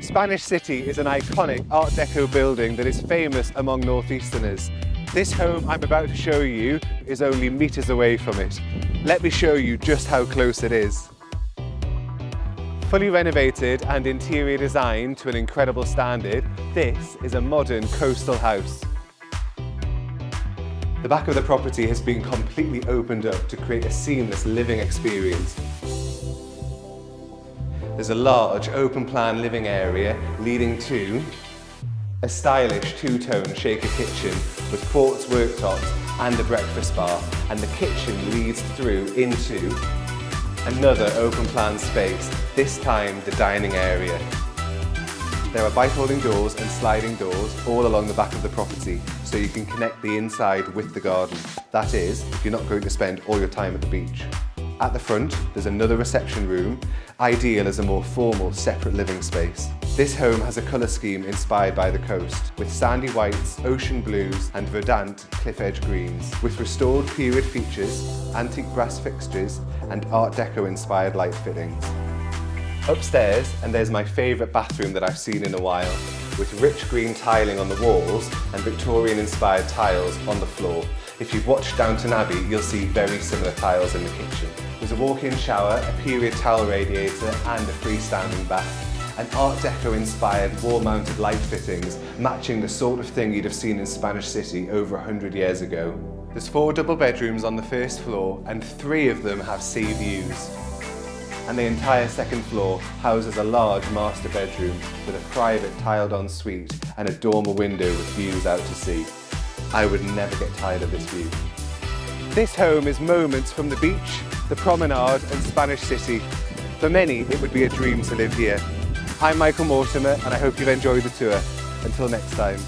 Spanish City is an iconic Art Deco building that is famous among Northeasterners. This home I'm about to show you is only meters away from it. Let me show you just how close it is. Fully renovated and interior designed to an incredible standard, this is a modern coastal house. The back of the property has been completely opened up to create a seamless living experience. There's a large open-plan living area leading to a stylish two-tone shaker kitchen with quartz worktops and a breakfast bar, and the kitchen leads through into another open-plan space, this time the dining area. There are bike-holding doors and sliding doors all along the back of the property, so you can connect the inside with the garden. That is, if you're not going to spend all your time at the beach. At the front, there's another reception room, ideal as a more formal, separate living space. This home has a colour scheme inspired by the coast, with sandy whites, ocean blues and verdant cliff edge greens, with restored period features, antique brass fixtures and Art Deco inspired light fittings. Upstairs, and there's my favourite bathroom that I've seen in a while, with rich green tiling on the walls and Victorian inspired tiles on the floor. If you've watched Downton Abbey, you'll see very similar tiles in the kitchen. There's a walk-in shower, a period towel radiator and a freestanding bath, and Art Deco inspired wall-mounted light fittings matching the sort of thing you'd have seen in Spanish City over 100 years ago. There's 4 double bedrooms on the first floor and 3 of them have sea views. And the entire second floor houses a large master bedroom with a private tiled ensuite and a dormer window with views out to sea. I would never get tired of this view. This home is moments from the beach, the Promenade and Spanish City. For many, it would be a dream to live here. I'm Michael Mortimer and I hope you've enjoyed the tour. Until next time.